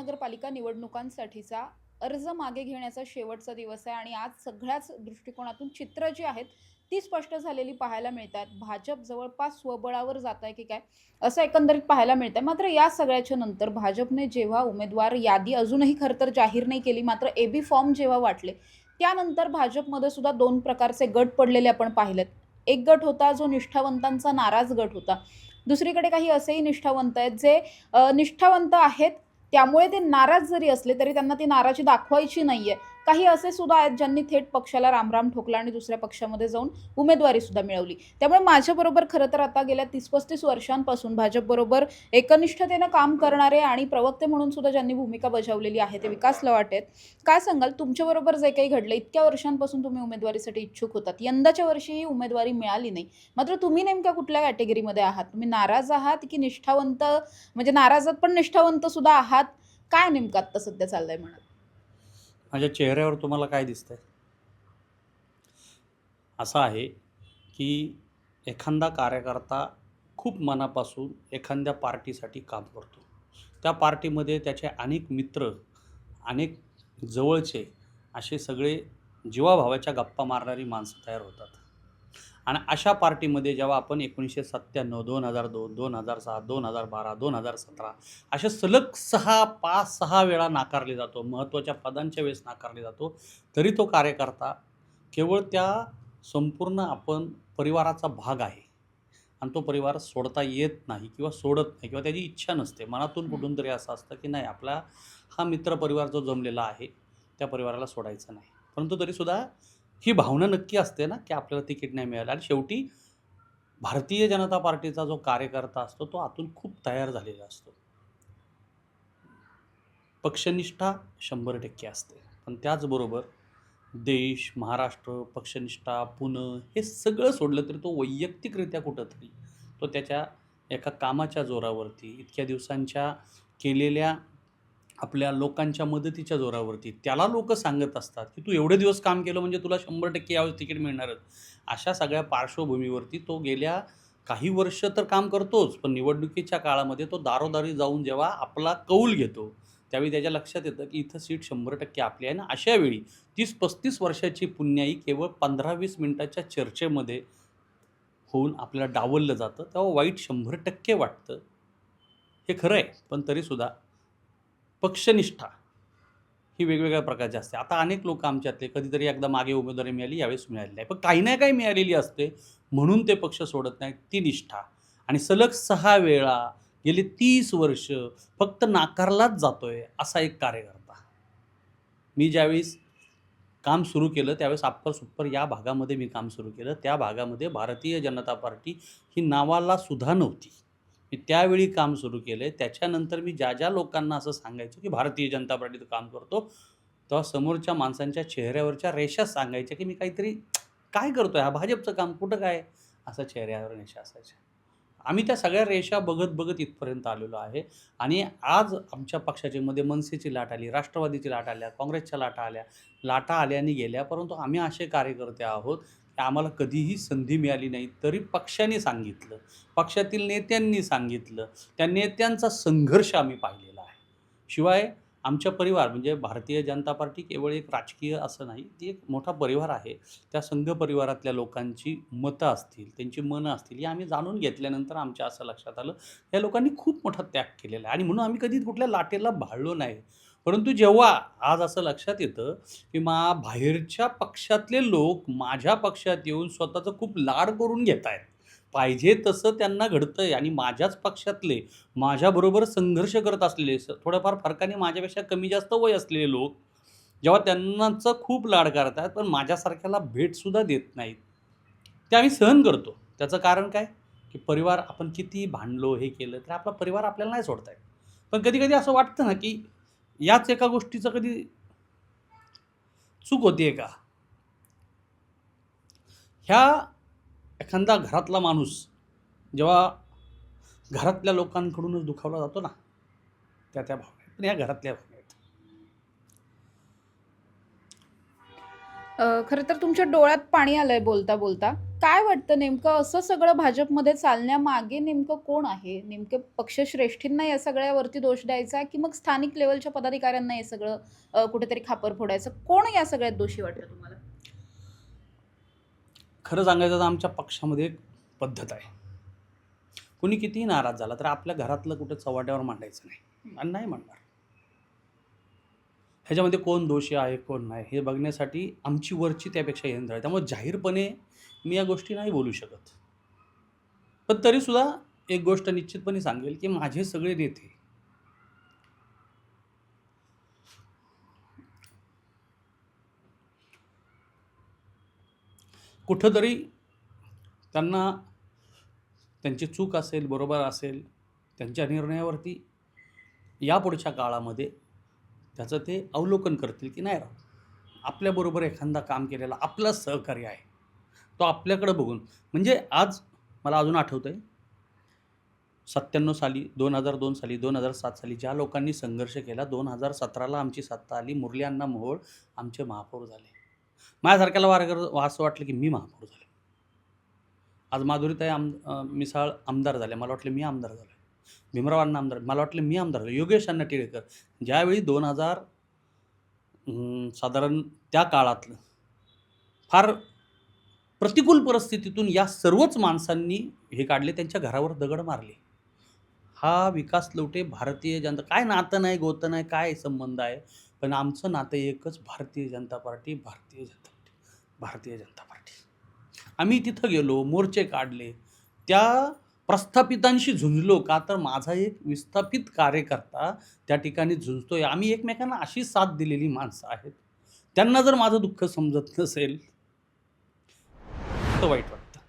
महानगरपालिका निवडणुकांसाठीचा अर्ज मागे घेण्याचा शेवटचा दिवस आहे आणि आज सगळ्याच दृष्टिकोनातून चित्र जी आहेत ती स्पष्ट झालेली पाहायला मिळतात. भाजप जवळपास स्वबळावर जात आहे की काय असं एकंदरीत पाहायला मिळतंय. मात्र या सगळ्याच्या नंतर भाजपने जेव्हा उमेदवार यादी अजूनही खरं तर जाहीर नाही केली, मात्र एबी फॉर्म जेव्हा वाटले त्यानंतर भाजपमध्ये सुद्धा दोन प्रकारचे गट पडलेले आपण पाहिलेत. एक गट होता जो निष्ठावंतांचा नाराज गट होता. दुसरीकडे काही असेही निष्ठावंत आहेत जे निष्ठावंत आहेत, त्यामुळे ते नाराज जरी असले तरी त्यांना ती नाराजी दाखवायची नाहीये. काही असे सुद्धा आहेत ज्यांनी थेट पक्षाला रामराम ठोकला आणि दुसऱ्या पक्षामध्ये जाऊन उमेदवारी सुद्धा मिळवली. त्यामुळे माझ्याबरोबर खरं तर आता गेल्या 30-35 वर्षांपासून भाजपबरोबर एकनिष्ठतेनं काम करणारे आणि प्रवक्ते म्हणून सुद्धा ज्यांनी भूमिका बजावलेली आहे ते विकास लवाटे आहेत. काय सांगाल तुमच्याबरोबर जे काही घडलं, इतक्या वर्षांपासून तुम्ही उमेदवारीसाठी इच्छुक होतात, यंदाच्या वर्षी ही उमेदवारी मिळाली नाही, मात्र तुम्ही नेमक्या कुठल्या कॅटेगरीमध्ये आहात? तुम्ही नाराज आहात की निष्ठावंत, म्हणजे नाराजात पण निष्ठावंत सुद्धा आहात? काय नेमकं आता सध्या चाललंय म्हणा? माझ्या चेहऱ्यावर तुम्हाला काय दिसतंय? असं आहे की एखादा कार्यकर्ता खूप मनापासून एखाद्या पार्टीसाठी काम करतो. त्या पार्टीमध्ये त्याचे अनेक मित्र, अनेक जवळचे असे सगळे जीवाभावाच्या गप्पा मारणारी माणसं तयार होतात. आणि अशा पार्टीमध्ये जेव्हा आपण 1997, 2002, 2006, 2012, 2017 असे सलग 5-6 वेळा नाकारले जातो, महत्त्वाच्या पदांच्या वेळेस नाकारले जातो, तरी तो कार्यकर्ता केवळ त्या संपूर्ण आपण परिवाराचा भाग आहे आणि तो परिवार सोडता येत नाही किंवा सोडत नाही किंवा त्याची इच्छा नसते. मनातून हं. कुठून तरी असं असतं की नाही, आपला हा मित्र परिवार जो जमलेला आहे त्या परिवाराला सोडायचं नाही. परंतु तरीसुद्धा ही भावना नक्की असते ना, की आपल्याला तिकीट नाही मिळालं आणि शेवटी भारतीय जनता पार्टीचा जो कार्यकर्ता असतो तो आतून खूप तयार झालेला असतो. पक्षनिष्ठा 100% असते. पण त्याचबरोबर देश, महाराष्ट्र, पक्षनिष्ठा, पुणं हे सगळं सोडलं तरी तो वैयक्तिकरित्या कुठेतरी तो त्याच्या एका कामाच्या जोरावरती, इतक्या दिवसांच्या केलेल्या आपल्या लोकांच्या मदतीच्या जोरावरती त्याला लोकं सांगत असतात, की "तू एवढे दिवस काम केलं म्हणजे तुला 100% यावेळेस तिकीट मिळणारच." अशा सगळ्या पार्श्वभूमीवरती तो गेल्या काही वर्ष तर काम करतोच, पण निवडणुकीच्या काळामध्ये तो दारोदारी जाऊन जेव्हा आपला कौल घेतो, त्यावेळी त्याच्या लक्षात येतं, की इथं सीट 100% आपली आहे ना. अशा वेळी 30-35 वर्षाची पुण्याई केवळ 15-20 मिनिटाच्या चर्चेमध्ये होऊन आपल्याला डावललं जातं, तेव्हा वाईट 100% वाटतं. हे खरं आहे. पण तरीसुद्धा पक्षनिष्ठा ही वेगवेगळ्या प्रकारची असते. आता अनेक लोकं आमच्यातले कधीतरी एकदा मागे उमेदवारी मिळाली, यावेळेस मिळाली नाही. पण काही ना काही मिळालेली असते, म्हणून ते पक्ष सोडत नाहीत. ती निष्ठा आणि सलग 6 वेळा गेली 30 वर्ष फक्त नाकारलाच जातोय, असा एक कार्यकर्ता. मी ज्यावेळेस काम सुरू केलं, त्यावेळेस अप्पर-सुप्पर या भागामध्ये मी काम सुरू केलं. त्या भागामध्ये भारतीय जनता पार्टी ही नावाला सुद्धा नव्हती. मी त्यावेळी काम सुरू केलंय. त्याच्यानंतर मी ज्या लोकांना असं सांगायचो, की भारतीय जनता पार्टीचं काम करतो, तेव्हा समोरच्या माणसांच्या चेहऱ्यावरच्या रेषा सांगायच्या, की मी काहीतरी काय करतोय हा भाजपचं काम, कुठं काय? असं चेहऱ्यावर रेषा असायच्या. आम्ही त्या सगळ्या रेषा बघत इथपर्यंत आलेलो आहे आणि आज आमच्या पक्षाच्या मध्ये मनसेची लाट आली, राष्ट्रवादीची लाट आल्या, काँग्रेसच्या लाटा आल्या. लाटा आल्या आणि गेल्या, परंतु आम्ही असे कार्यकर्ते आहोत, की आम्हाला कधीही संधी मिळाली नाही, तरी पक्षाने सांगितलं, पक्षातील नेत्यांनी सांगितलं, त्या नेत्यांचा संघर्ष आम्ही पाहिलेला आहे. शिवाय आमच्या परिवार म्हणजे भारतीय जनता पार्टी केवळ एक राजकीय असं नाही, ती एक मोठा परिवार आहे. त्या संघ परिवारातल्या लोकांची मतं असतील, त्यांची मनं असतील, हे आम्ही जाणून घेतल्यानंतर आमच्या असं लक्षात आलं, या लोकांनी खूप मोठा त्याग केलेला आहे आणि म्हणून आम्ही कधी कुठल्या लाटेला भाळलो नाही. परंतु जेव्हा आज असं लक्षात येतं, की बाहेरच्या पक्षातले लोक माझ्या पक्षात येऊन स्वतःचं खूप लाड करून घेतायत. पाहिजे तसं त्यांना घडतंय आणि माझ्याच पक्षातले, माझ्याबरोबर संघर्ष करत असलेले, थोड्याफार फरकाने माझ्यापेक्षा कमी जास्त वय असलेले लोक, जेव्हा त्यांनाचं खूप लाड करतात, पण माझ्यासारख्याला भेटसुद्धा देत नाहीत. ते आम्ही सहन करतो. त्याचं कारण काय? की परिवार आपण कितीही भांडलो, हे केलं, तर आपला परिवार आपल्याला नाही सोडता येत. पण कधी-कधी असं वाटतं ना, की याच एका गोष्टीचं कधी चूक होतीये का? ह्या एखादा घरातला माणूस जेव्हा घरातल्या लोकांकडूनच दुखावला जातो ना, त्या भावना आहेत. पण ह्या घरातल्या भावना आहेत. खरं तर तुमच्या डोळ्यात पाणी आलंय बोलता बोलता. काय वाटतं नेमकं असं सगळं भाजपमध्ये चालण्यामागे नेमकं कोण आहे? नेमके पक्षश्रेष्ठींना या सगळ्यावरती दोष द्यायचा की मग स्थानिक लेव्हलच्या पदाधिकाऱ्यांना हे सगळं कुठेतरी खापर फोडायचं? कोण या सगळ्यात दोषी वाटतं तुम्हाला? खरं सांगायचं तर आमच्या पक्षामध्ये एक पद्धत आहे. कोणी कितीही नाराज झाला तर आपल्या घरातलं कुठं चव्हाट्यावर मांडायचं नाही आणि नाही मांडणार. ह्याच्यामध्ये कोण दोषी आहे, कोण नाही हे बघण्यासाठी आमची वरची त्यापेक्षा यंत्रणा आहे. त्यामुळे जाहीरपणे मी या गोष्टी नाही बोलू शकत. पण तरीसुद्धा एक गोष्ट निश्चितपणे सांगेल, की माझे सगळे नेते कुठंतरी त्यांना त्यांची चूक असेल, बरोबर असेल, त्यांच्या निर्णयावरती यापुढच्या काळामध्ये त्याचं ते अवलोकन करतील, की नाही राव, आपल्याबरोबर एखादा काम केलेला आपला सहकारी आहे. तो आपल्याकडं बघून म्हणजे आज मला अजून आठवतंय 97 साली, 2002 साली, 2007 साली ज्या लोकांनी संघर्ष केला, 2017ला आमची सत्ता आली, मुरली अण्णा मोहोळ आमचे महापौर झाले. माझ्यासारख्याला असं वाटलं की मी महापौर झालो. आज माधुरीताई मिसाळ आमदार झाल्या. मला वाटलं मी आमदार झालो. भीमराव अण्णा आमदार, मला वाटलं मी आमदार झालो. योगेश अण्णा टिळेकर ज्यावेळी 2000 साधारण त्या काळातलं फार प्रतिकूल परिस्थितीतून या सर्वच माणसांनी हे काढले, त्यांच्या घरावर दगड मारले. हा विकास लवटे भारतीय जनता काय नातं नाही, गोतं नाही, काय संबंध आहे, पण आमचं नातं एकच Bharatiya Janata party, Bharatiya Janata party, Bharatiya Janata party. आम्ही तिथं गेलो, मोर्चे काढले, त्या प्रस्थापितांशी झुंजलो. का तर माझा एक विस्थापित कार्यकर्ता त्या ठिकाणी झुंजतोय. आम्ही एकमेकांना अशी साथ दिलेली माणसं आहेत. त्यांना जर माझं दुःख समजत नसेल तर वाईट वाटतं.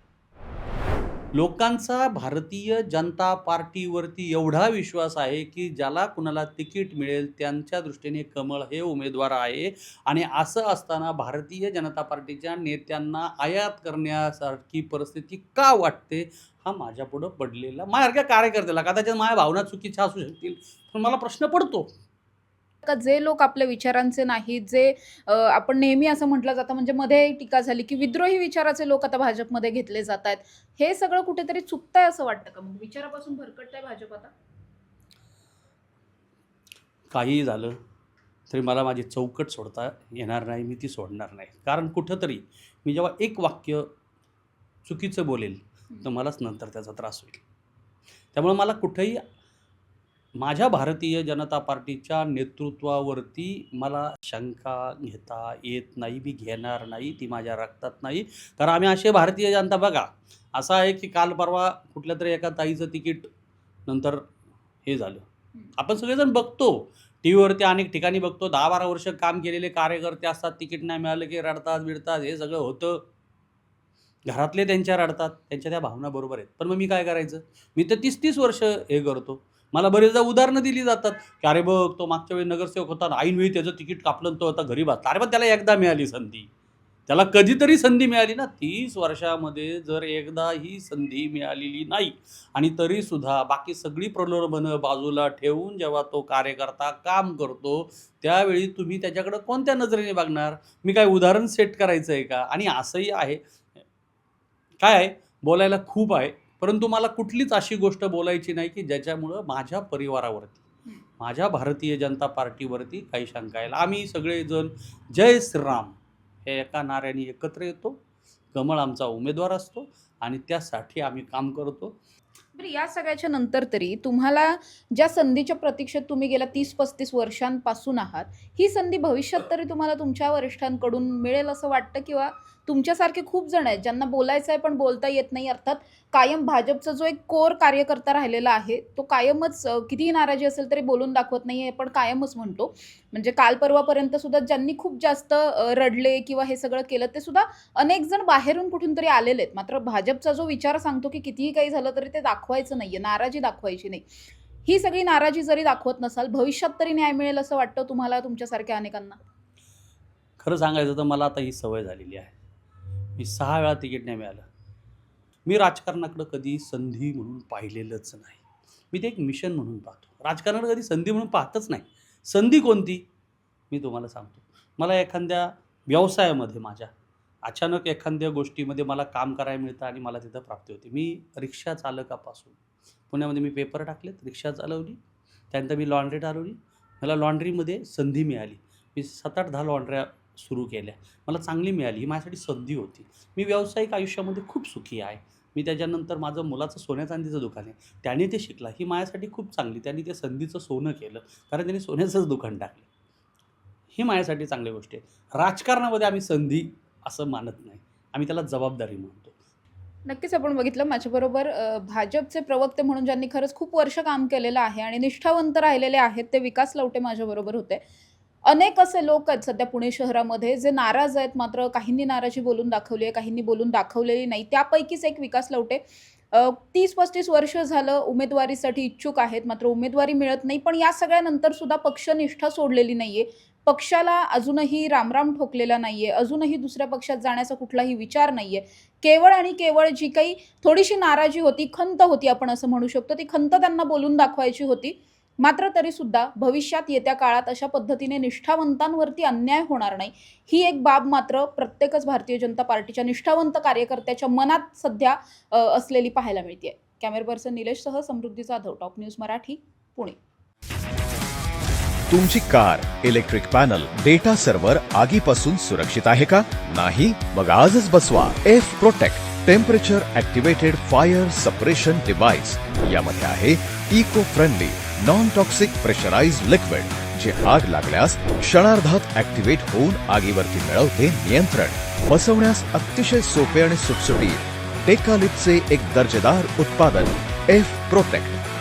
लोकांचा भारतीय जनता पार्टीवरती एवढा विश्वास आहे, की ज्याला कुणाला तिकीट मिळेल त्यांच्या दृष्टीने कमळ हे उमेदवार आहे. आणि असं असताना भारतीय जनता पार्टीच्या नेत्यांना आयात करण्यासारखी परिस्थिती का वाटते, हा माझ्यापुढं पडलेला माझ्यासारख्या कार्यकर्त्याला, कदाचित माझ्या भावना चुकीच्या असू शकतील, पण मला प्रश्न पडतो. का जे लोक आपल्या विचारांचे नाहीत, जे आपण नेहमी असं म्हटलं जातं म्हणजे मध्ये टीका झाली, की विद्रोही विचाराचे लोक आता भाजपमध्ये घेतले जातायत. हे सगळं कुठेतरी चुकतंय असं वाटतं का मग? विचारापासून भरकटतंय भाजप आता? काहीही झालं तरी मला माझी चौकट सोडता येणार नाही, मी ती सोडणार नाही. कारण कुठंतरी मी जेव्हा एक वाक्य चुकीचं बोलेल तर मलाच नंतर त्याचा त्रास होईल. त्यामुळे मला कुठेही माझ्या भारतीय जनता पार्टीच्या नेतृत्वावरती मला शंका घेता येत नाही, मी घेणार नाही, ती माझ्या रक्तात नाही. कारण आम्ही असे भारतीय जनता बघा, असं आहे की काल परवा कुठल्या तरी एका ताईचं तिकीट नंतर हे झालं. आपण सगळेजण बघतो, टी व्हीवरती अनेक ठिकाणी बघतो, 10-12 वर्ष काम केलेले कार्यकर्ते असतात, तिकीट नाही मिळालं की रडतात बिडतात, हे सगळं होतं. घरातले त्यांच्या रडतात, त्यांच्या त्या भावना बरोबर आहेत. पण मग मी काय करायचं? मी तर 30-30 वर्ष हे करतो. मला बरेचदा उदाहरणं दिली जातात, की "अरे बघ, तो मागच्या वेळी नगरसेवक होता आणि ऐनवेळी त्याचं तिकीट कापलं आणि तो आता घरी बसला." अरे पण त्याला एकदा मिळाली संधी. त्याला कधीतरी संधी मिळाली ना. 30 वर्षामध्ये जर एकदाही संधी मिळालेली नाही आणि तरीसुद्धा बाकी सगळी प्रलोभनं बाजूला ठेवून जेव्हा तो कार्यकर्ता काम करतो, त्यावेळी तुम्ही त्याच्याकडं कोणत्या नजरेने बघणार? मी काय उदाहरण सेट करायचं आहे का? आणि असंही आहे, काय आहे, बोलायला खूप आहे, परंतु मला कुठलीच अशी गोष्ट बोलायची नाही, की ज्याच्यामुळं माझ्या परिवारावरती, माझ्या भारतीय जनता पार्टीवरती काही शंका येईल. आम्ही सगळेजण जय श्रीराम हे एका नाऱ्याने एकत्र येतो. कमळ आमचा उमेदवार असतो आणि त्यासाठी आम्ही काम करतो. बरं या सगळ्याच्या नंतर तरी तुम्हाला ज्या संधीच्या प्रतीक्षेत तुम्ही गेल्या 30-35 वर्षांपासून आहात, ही संधी भविष्यात तरी तुम्हाला तुमच्या वरिष्ठांकडून मिळेल असं वाटतं? किंवा तुमच्यासारखे खूप जण आहेत ज्यांना बोलायचं आहे पण बोलता येत नाही. अर्थात कायम भाजपचा जो एक कोर कार्यकर्ता राहिलेला आहे, तो कायमच कितीही नाराजी असेल तरी बोलून दाखवत नाही, हे पण कायमच म्हणतो. म्हणजे काल परवापर्यंत सुद्धा ज्यांनी खूप जास्त रडले किंवा हे सगळं केलं, ते सुद्धा अनेक जण बाहेरून कुठून तरी आलेले आहेत. मात्र भाजपचा जो विचार सांगतो, की कितीही काही झालं तरी ते दाखवायचं नाहीये, नाराजी दाखवायची नाही. ही सगळी नाराजी जरी दाखवत नसाल, भविष्यात तरी न्याय मिळेल असं वाटतं तुम्हाला तुमच्यासारख्या अनेकांना? खरं सांगायचं तर मला आता ही सवय झालेली आहे. मी 6 वेळा तिकीट नाही मिळालं. मी राजकारणाकडं कधी संधी म्हणून पाहिलेलंच नाही. मी ते एक मिशन म्हणून पाहतो. राजकारणाकडे कधी संधी म्हणून पाहतच नाही. संधी कोणती? मी तुम्हाला सांगतो. मला एखाद्या व्यवसायामध्ये माझ्या अचानक एखाद्या गोष्टीमध्ये मला काम करायला मिळतं आणि मला तिथं प्राप्ती होती. मी रिक्षा चालकापासून पुण्यामध्ये मी पेपर टाकलेत, रिक्षा चालवली, त्यानंतर मी लॉन्ड्री चालवली. मला लॉन्ड्रीमध्ये संधी मिळाली. मी 7-8-10 लॉन्ड्र्या सुरू केल्या. मला चांगली मिळाली. ही माझ्यासाठी संधी होती. मी व्यावसायिक आयुष्यामध्ये खूप सुखी आहे. मी त्याच्यानंतर माझं मुलाचं सोन्या-चांदीचं दुकान आहे. त्याने ते शिकला. ही माझ्यासाठी खूप चांगली. त्यांनी ते संधीचं सोनं केलं. कारण त्यांनी सोन्याचंच दुकान टाकलं. ही माझ्यासाठी चांगली गोष्ट आहे. राजकारणामध्ये आम्ही संधी असं मानत नाही. आम्ही त्याला जबाबदारी मानतो. नक्कीच आपण बघितलं माझ्याबरोबर भाजपचे प्रवक्ते म्हणून ज्यांनी खरंच खूप वर्ष काम केलेलं आहे आणि निष्ठावंत राहिलेले आहेत ते विकास लवटे माझ्याबरोबर होते. अनेक असे लोक आहेत सध्या पुणे शहरामध्ये जे नाराज आहेत, मात्र काहींनी नाराजी बोलून दाखवली आहे, काहींनी बोलून दाखवलेली नाही. त्यापैकीच एक विकास लवटे 30-35 वर्ष झालं उमेदवारीसाठी इच्छुक आहेत, मात्र उमेदवारी मिळत नाही. पण या सगळ्यानंतर सुद्धा पक्षनिष्ठा सोडलेली नाहीये. पक्षाला अजूनही रामराम ठोकलेला नाहीये. अजूनही दुसऱ्या पक्षात जाण्याचा कुठलाही विचार नाहीये. केवळ आणि केवळ जी काही थोडीशी नाराजी होती, खंत होती आपण असं म्हणू शकतो, ती खंत त्यांना बोलून दाखवायची होती. मात्र तरीसुद्धा भविष्यात येत्या काळात अशा पद्धतीने निष्ठावंतांवरती अन्याय होणार नाही, ही एक बाब मात्र प्रत्येकच भारतीय जनता पार्टीच्या निष्ठावंत कार्यकर्त्याच्या मनात सध्या असलेली पाहायला मिळते. कॅमेरा पर्सन निलेशसह समृद्धी जाधव, टॉप न्यूज मराठी, पुणे. तुमची car, electric panel, data server आगीपासून सुरक्षित आहे का? नाही? मग आजच बसवा F protect temperature activated fire suppression device. यामध्ये आहे eco friendly non toxic pressurised liquid, जे आग लागल्यास क्षणार्धात ॲक्टिवेट होऊन आगीवरती मिळवते नियंत्रण. बसवण्यास अतिशय सोपे आणि सुटसुटीत. टेकालिपचे एक दर्जेदार उत्पादन एफ प्रोटेक्ट.